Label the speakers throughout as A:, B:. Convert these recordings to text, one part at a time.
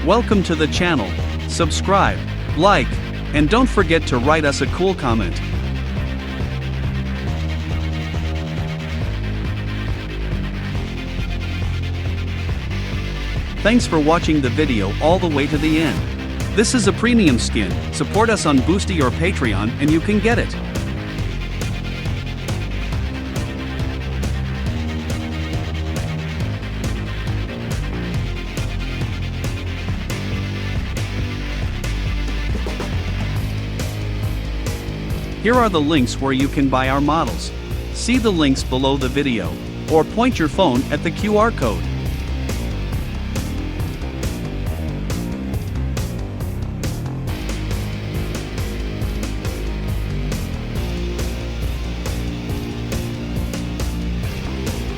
A: Welcome to the channel. Subscribe, like, and don't forget to write us a cool comment. Thanks for watching the video all the way to the end. This is a premium skin. Support us on Boosty or Patreon and you can get it. Here are the links where you can buy our models. See the links below the video, or point your phone at the QR code.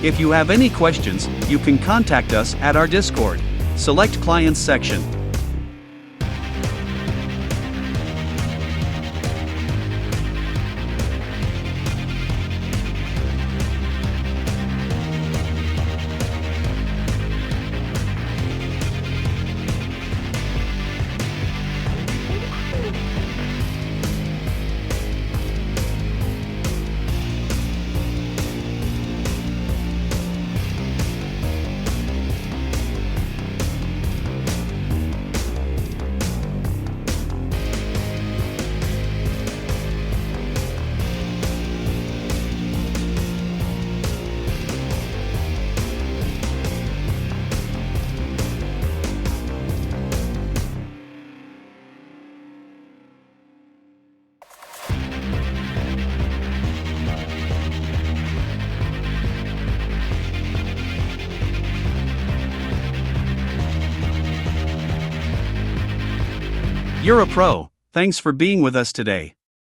A: If you have any questions, you can contact us at our Discord. Select Clients section. You're a pro. Thanks for being with us today.